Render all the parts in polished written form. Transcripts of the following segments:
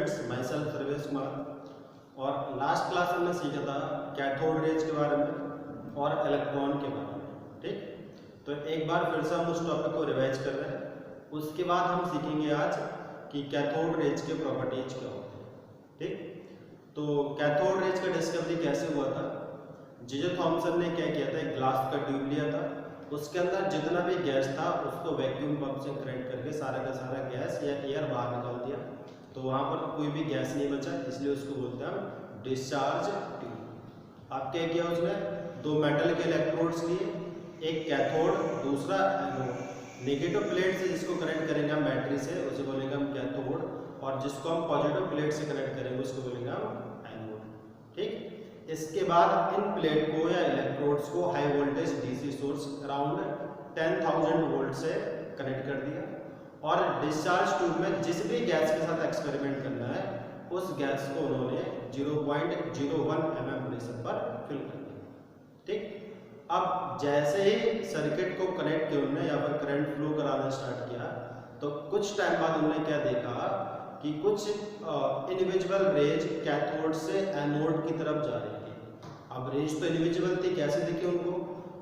Students, my self Sarvesh Kumar. और last class हमने सीखा था कैथोड रेज के बारे में और इलेक्ट्रॉन के बारे में। ठीक, तो एक बार फिर से हम उस टॉपिक को रिवाइज कर रहे हैं। उसके बाद हम सीखेंगे आज कि कैथोड रेज के प्रॉपर्टीज क्या होते हैं। ठीक, तो कैथोड रेज का डिस्कवरी कैसे हुआ था? जे थॉमसन ने क्या किया था, एक ग्लास का ट्यूब लिया था, उसके अंदर जितना भी गैस था उसको वैक्यूम पंप से करंट करके सारा का सारा गैस या एयर बाहर निकाल दिया, तो वहाँ पर कोई भी गैस नहीं बचा, इसलिए उसको बोलते हैं हम डिस्चार्ज ट्यूब। अब क्या किया उसने, दो मेटल के इलेक्ट्रोड्स लिए, एक कैथोड दूसरा एनोड। नेगेटिव प्लेट से जिसको कनेक्ट करेंगे हम बैटरी से उसे बोलेंगे हम कैथोड, और जिसको हम पॉजिटिव प्लेट से कनेक्ट करेंगे उसको बोलेंगे हम एनोड। ठीक, इसके बाद इन प्लेट को या इलेक्ट्रोड्स को high voltage DC source around 10,000 volt से कनेक्ट कर दिया, और डिस्चार्ज ट्यूब में जिस भी गैस के साथ एक्सपेरिमेंट करना है उस गैस को उन्होंने 0.01 mm प्रेशर पर फिल कर दिया। ठीक, अब जैसे ही सर्किट को कनेक्ट किया उन्होंने या फिर करंट फ्लो कराना स्टार्ट किया, तो कुछ टाइम बाद उन्होंने क्या देखा कि कुछ इंडिविजुअल रेज कैथोड से एनोड की तरफ जा रही थी। अब रेज तो इंडिविजुअल थी, कैसे दिखी उनको?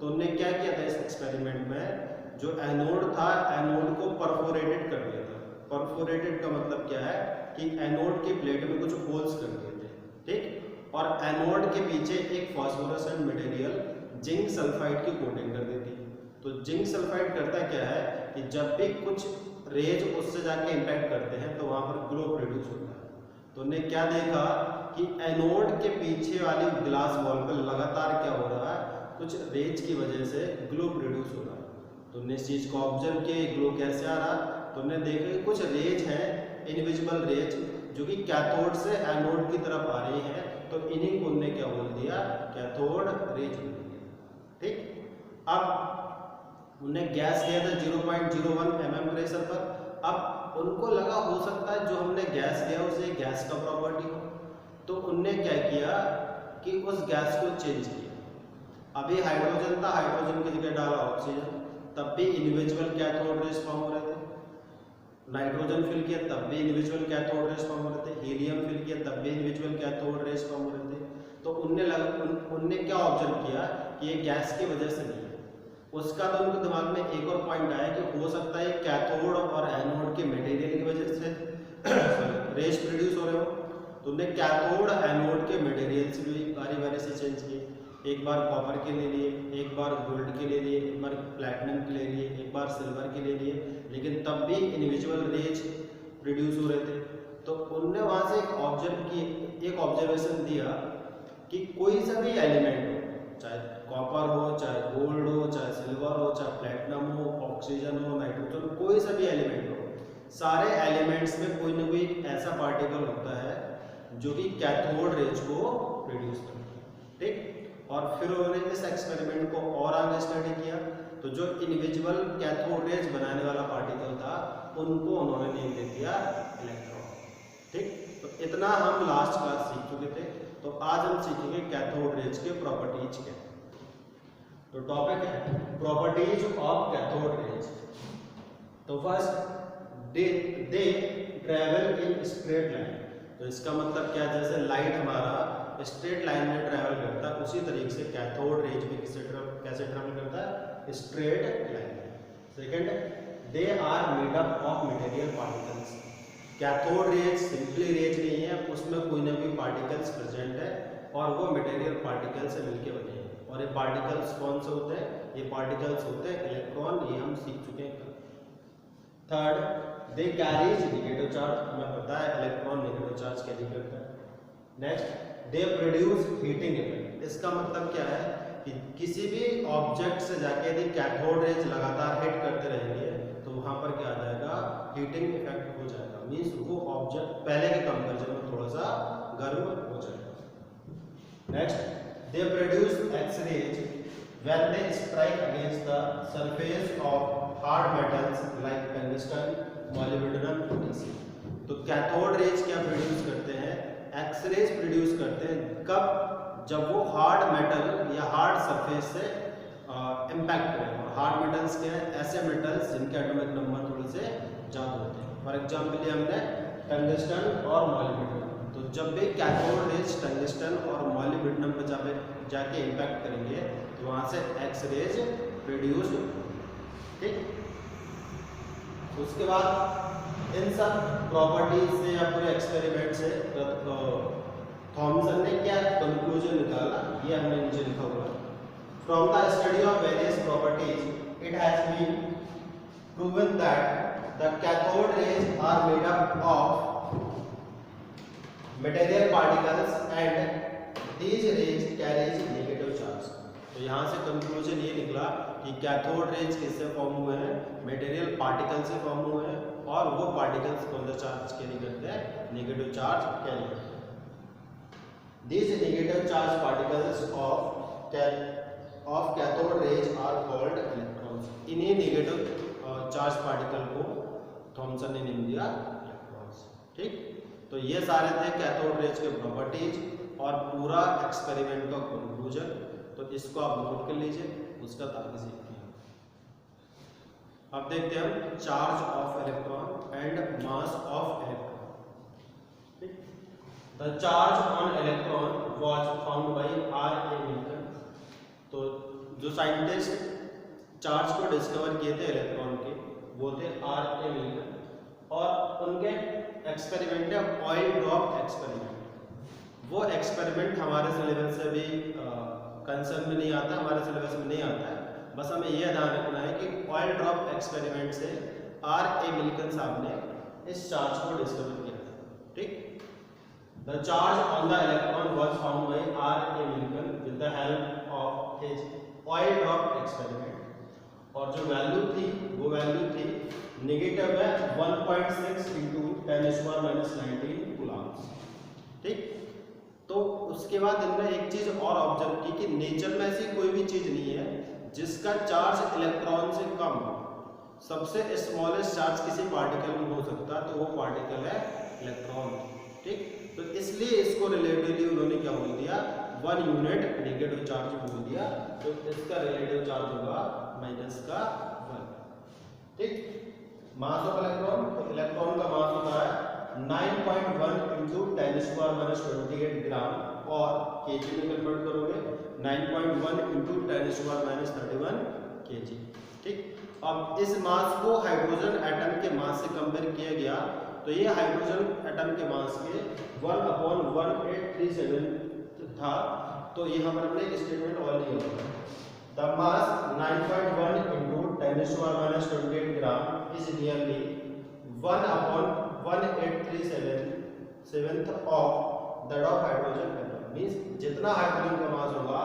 तो उन्होंने क्या किया था इस एक्सपेरिमेंट में, जो एनोड था एनोड को परफोरेटेड कर दिया था। परफोरेटेड का मतलब क्या है कि एनोड की प्लेट में कुछ होल्स कर दिए थे। ठीक, और एनोड के पीछे एक फॉस्फोरेसेंट मटेरियल जिंक सल्फाइड की कोटिंग कर देती। तो जिंक सल्फाइड करता क्या है कि जब भी कुछ रेज उससे जाके इंपैक्ट करते हैं तो वहां पर ग्लो प्रोड्यूस होता है। तो उन्होंने क्या देखा कि एनोड के पीछे वाली ग्लास वॉल पर लगातार क्या हो रहा है, कुछ रेज की वजह से ग्लो प्रोड्यूस हो रहा है। तो उन्होंने इस चीज को ऑब्जर्व किया, ग्लो कैसे आ रहा, तो उन्होंने देखा कि कुछ रेज हैं इंडिविजुअल रेज जो कि कैथोड से एनोड की तरफ आ रही हैं, तो इन्हीं को उन्होंने क्या बोल दिया, कैथोड रेज बोल दिया। ठीक, अब उन्होंने गैस दिया था 0.01 mm प्रेशर पर। अब उनको लगा हो सकता है जो हमने गैस दिया उसे गैस का प्रॉपर्टी हो, तो उनने क्या किया कि उस गैस को चेंज किया। अभी हाइड्रोजन था, हाइड्रोजन की जगह डाला ऑक्सीजन, तब भी इंडिविजुअल कैथोड रेज फॉर्म हो रहे थे। नाइट्रोजन फिल किया तब भी इंडिविजुअल कैथोड रेज फॉर्म हो रहे थे। हीलियम फिल किया तब भी इंडिविजुअल कैथोड रेज फॉर्म हो रहे थे। तो उनने क्या ऑब्जर्व किया कि ये गैस की वजह से नहीं है। उसका तो उनके दिमाग में एक और पॉइंट आया कि हो सकता है कैथोड और एनोड के मटेरियल की वजह से रेज प्रोड्यूस हो रहे हो। तो उन्होंने कैथोड एनोड के मटेरियल से भी बारी से चेंज किए। एक बार कॉपर के ले लिए, एक बार गोल्ड के ले लिए, एक बार प्लैटिनम के ले लिए, एक बार सिल्वर के ले लिए, लेकिन तब भी इंडिविजुअल रेज प्रोड्यूस हो रहे थे। तो उनने वहां से एक ऑब्जर्वेशन दिया कि कोई सा भी एलिमेंट हो, चाहे कॉपर हो, चाहे गोल्ड हो, चाहे सिल्वर हो, चाहे प्लैटिनम हो, ऑक्सीजन हो, नाइट्रोजन, कोई सा भी एलिमेंट हो, सारे एलिमेंट्स में कोई ना कोई ऐसा पार्टिकल होता है जो कि कैथोड रेज को प्रोड्यूस करता है। ठीक, और फिर उन्होंने इस एक्सपेरिमेंट को और आगे स्टडी किया, तो जो इंडिविजुअल कैथोड रेज बनाने वाला पार्टिकल था उनको उन्होंने नेम दे दिया इलेक्ट्रॉन। ठीक, तो इतना हम लास्ट क्लास सीख चुके थे। तो आज हम सीखेंगे कैथोड रेज के प्रॉपर्टीज के। तो टॉपिक है प्रॉपर्टीज ऑफ कैथोड रेज। तो first, they travel in straight line. तो इसका मतलब क्या, जैसे लाइट हमारा स्ट्रेट लाइन में ट्रेवल करता है उसी तरीके से कैथोड रेज भी कैसे ट्रेवल करता है, straight line. Second, they are made up of material particles. Cathode rays simply rays नहीं है, उसमें कोई ना कोई पार्टिकल्स प्रेजेंट है और वो मटेरियल पार्टिकल से मिलके बने हैं। और ये पार्टिकल्स कौन से होते हैं? ये पार्टिकल्स होते हैं इलेक्ट्रॉन, ये हम सीख चुके हैं। थर्ड, दे कैरीज नेगेटिव चार्ज। हमें पता है इलेक्ट्रॉन नेगेटिव चार्ज कैरी करता है। Next, they produce heating effect. इसका मतलब क्या है कि किसी भी ऑब्जेक्ट से जाके यदि कैथोड रेज लगातार हिट करते रहेंगे तो वहां पर क्या आ जाएगा, हीटिंग इफेक्ट हो जाएगा। मीन्स वो ऑब्जेक्ट पहले के कंपैरिजन में थोड़ा सा गर्म हो जाएगा। Next, they produce X-rays when they strike against the surface of hard metals like tungsten, molybdenum, etc. तो कैथोड रेज क्या प्रोड्यूस करते हैं, एक्स-रेज प्रोड्यूस करते हैं। कब? जब वो हार्ड मेटल या हार्ड सरफेस से इम्पैक्ट करें। और हार्ड मेटल्स क्या है, ऐसे मेटल्स जिनके एटॉमिक नंबर थोड़े से ज़्यादा होते हैं। फॉर एग्जाम्पल ये हमने टंगस्टन और मॉलिब्डेनम। तो जब भी कैथोड रेज टंगस्टन और मॉलिब्डेनम पे जाके इम्पैक्ट करेंगे तो वहाँ से एक्स रेज प्रोड्यूस होगी। ठीक, उसके बाद इन सब प्रॉपर्टीज से या पूरे एक्सपेरिमेंट से थॉमसन ने क्या कंक्लूजन निकाला, ये हमने नीचे लिखा हुआ है। From the study of various properties it has been proven that the cathode rays are made up of material particles and these rays carries negative charge. तो यहाँ से कंक्लूजन ये निकला कि कैथोड रेज किससे फॉर्म हुए हैं, मटेरियल पार्टिकल से फॉर्म हुए हैं, और वो पार्टिकल्स कौन सा चार्ज कैरी करते हैं, नेगेटिव चार्ज कैरी करते हैं। These negative charge particles of cathode rays are called electrons। इन्हीं नेगेटिव चार्ज पार्टिकल को थॉमसन ने नाम दिया इलेक्ट्रॉन्स। ठीक, तो ये सारे थे कैथोड रेज के प्रॉपर्टीज और पूरा एक्सपेरिमेंट का कंक्लूजन। तो इसको आप नोट कर लीजिए, उसका ताकि सीखिए। अब देखते हैं हम charge of electron and mass of electron. The charge on electron was found by R.A. Milton। तो जो साइंटिस्ट चार्ज को डिस्कवर किए थे इलेक्ट्रॉन के वो थे R.A. मिल्टन, और उनके एक्सपेरिमेंट है ऑयल ड्रॉप एक्सपेरिमेंट। वो एक्सपेरिमेंट हमारे सिलेबस से भी कंसर्न में नहीं आता, हमारे सिलेबस में नहीं आता है। बस हमें यह ध्यान रखना है कि ऑयल ड्रॉप एक्सपेरिमेंट से R.A. मिल्टन साहब ने इस चार्ज को डिस्कवर किया था। ठीक, The charge on the electron was found by R.A. Milton with the help of his oil drop experiment। और जो वैल्यू थी वो वैल्यू थी नेगेटिव है 1.6 into 10⁻⁻19 कूलम्स। ठीक, तो उसके बाद इन्होंने एक चीज और ऑब्जर्व की कि नेचर में ऐसी कोई भी चीज नहीं है जिसका चार्ज इलेक्ट्रॉन से कम हो। सबसे स्मॉलेस्ट चार्ज किसी पार्टिकल में हो सकता है, तो वो पार्टिकल है इलेक्ट्रॉन। ठीक, तो इसलिए इसको रिलेटिवली उन्होंने क्या बोल दिया, 1 यूनिट नेगेटिव चार्ज बोल दिया। तो इसका रिलेटिव चार्ज होगा -1। ठीक, मास ऑफ इलेक्ट्रॉन, तो इलेक्ट्रॉन का मास होता है 9.1 into 10⁻28 ग्राम, और केजी में कन्वर्ट करोगे 9.1 into 10⁻31 केजी। ठीक, अब इस मास को हाइड्रोजन एटम के मास से कंपेयर किया गया, तो ये हाइड्रोजन एटम के मास के 1/1837 था। तो यहाँ पर हमने स्टेटमेंट और लिया होगा, the mass 9.1 into 10⁻28 gram is nearly 1/1837 of that of hydrogen atom. Means जितना हाइड्रोजन का मास होगा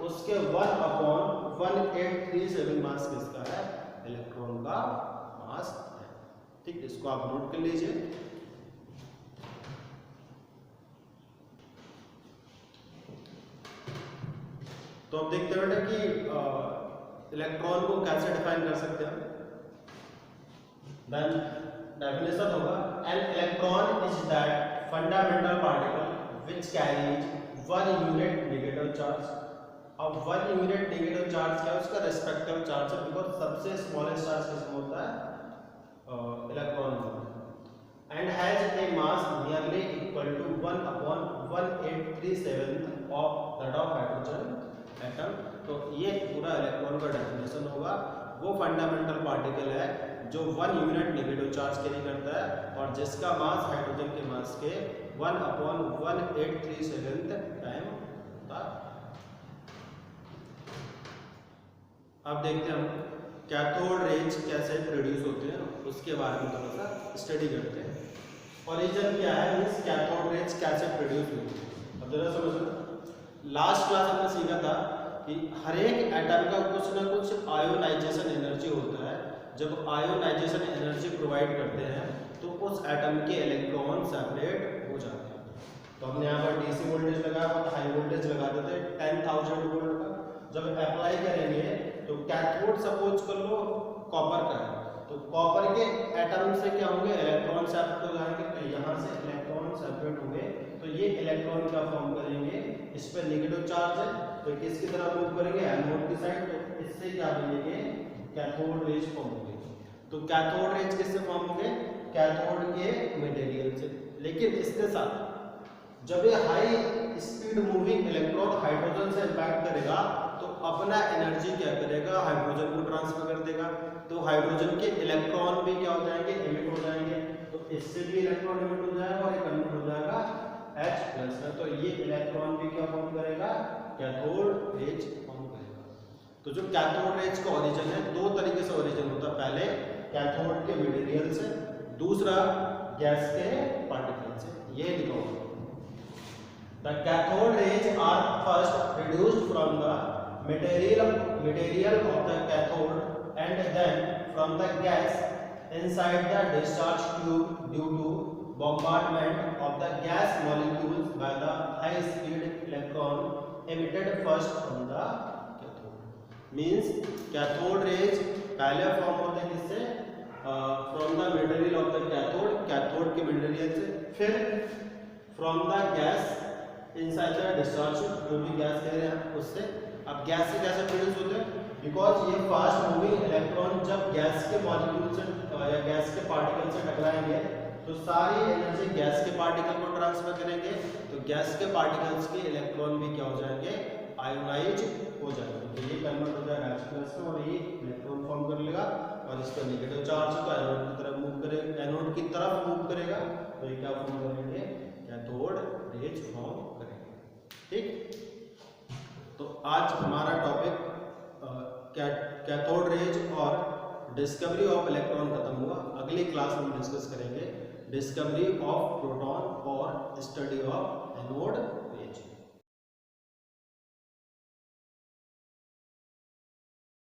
उसके 1/1837 मास किसका है, इलेक्ट्रॉन का मास है। ठीक, इसको आप नोट कर लीजिए। तो अब देखते हैं बेटा कि इलेक्ट्रॉन को कैसे डिफाइन कर सकते हैं। देन डेफिनेशन होगा, an electron is that fundamental particle which carries 1 unit negative charge. अब 1 यूनिट नेगेटिव चार्ज क्या है, उसका रेस्पेक्टिव चार्ज है, बिकॉज सबसे स्मॉलेस्ट चार्ज किसमें होता है, इलेक्ट्रॉन में, and has a mass nearly equal to 1/1837 of that of hydrogen atom. तो ये पूरा इलेक्ट्रॉन का डेफिनेशन होगा। वो फंडामेंटल पार्टिकल है जो 1 यूनिट नेगेटिव चार्ज कैरी करता है और जिसका मास हाइड्रोजन के मास के 1/1837 टाइम होता है। अब देखते हैं हम कैथोड रेज कैसे प्रोड्यूस होते हैं, उसके बारे में थोड़ा सा स्टडी करते हैं। ओरिजिन क्या है, मींस कैथोड रेज कैसे प्रोड्यूस होती है। अब जरा समझो, लास्ट क्लास हमने सीखा था कि हर एक एटम का कुछ ना कुछ आयोनाइजेशन एनर्जी होता है। जब आयोनाइजेशन एनर्जी प्रोवाइड करते हैं तो उस एटम के इलेक्ट्रॉन सेपरेट हो जाते हैं। तो हमने यहाँ पर डीसी वोल्टेज लगाया और हाई वोल्टेज लगा देते हैं 10,000 वोल्ट का। जब अप्लाई करेंगे तो कैथोड सपोज कर लो कॉपर का है, तो कॉपर के एटम से क्या होंगे, इलेक्ट्रॉन सेपरेट हो जाएंगे। तो यहाँ से इलेक्ट्रॉन सेपरेट होंगे तो ये इलेक्ट्रॉन का फॉर्म करेंगे, इस पर नेगेटिव चार्ज है तो किसकी तरफ मूव करेंगे, एनोड की साइड। तो इससे क्या बनेंगे, कैथोड रेज फॉर्म होंगे। तो कैथोड रेज किससे फॉर्म होंगे, कैथोड के मटेरियल से। लेकिन इसके साथ जब ये high speed moving electron hydrogen से इंपैक्ट करेगा तो अपना एनर्जी क्या करेगा, हाइड्रोजन को ट्रांसफर कर देगा। तो हाइड्रोजन के इलेक्ट्रॉन भी क्या हो जाएंगे, एमिट हो जाएंगे। तो इससे भी इलेक्ट्रॉन एमिट हो जाएगा और ये कन्वर्ट हो जाएगा H+ में। तो ये इलेक्ट्रॉन भी क्या फॉर्म करेगा, कैथोड रेज फॉर्म करेगा। तो जो कैथोड रेज का ओरिजिन है, दो तरीके से ओरिजिन होता है। पहले कैथोड के मटेरियल से, दूसरा गैस के पार्टिकल से। ये लिखा होगा the cathode rays are first produced from the material of the cathode and then from the gas inside the discharge tube due to bombardment of the gas molecules by the high speed electron emitted first from the cathode। means cathode rays पहले form होते हैं किससे, from the material of the cathode के material से, फिर from the gas inside the discharge, जो भी gas कह रहे हैं उससे। अब गैस से कैसे प्रोड्यूस होते हैं, बिकॉज ये फास्ट मूविंग इलेक्ट्रॉन जब गैस के मॉलिक्यूल से या गैस के पार्टिकल से टकराएंगे तो सारी एनर्जी गैस के पार्टिकल को ट्रांसफर करेंगे। तो गैस के पार्टिकल्स के इलेक्ट्रॉन भी क्या हो जाएंगे, आयोनाइज हो जाएंगे। तो ये कन्वर्ट हो जाएगा H+ में और ये इलेक्ट्रॉन फॉर्म कर लेगा और इसका नेगेटिव चार्ज तो एनोड की तरफ मूव करेगा, एनोड की तरफ मूव करेगा। तो ये क्या फॉर्म करेंगे, कैथोड रेज फॉर्म करेंगे। ठीक, तो आज हमारा टॉपिक कैथोड रेज और डिस्कवरी ऑफ इलेक्ट्रॉन खत्म हुआ। अगली क्लास में डिस्कस करेंगे डिस्कवरी ऑफ प्रोटॉन और स्टडी ऑफ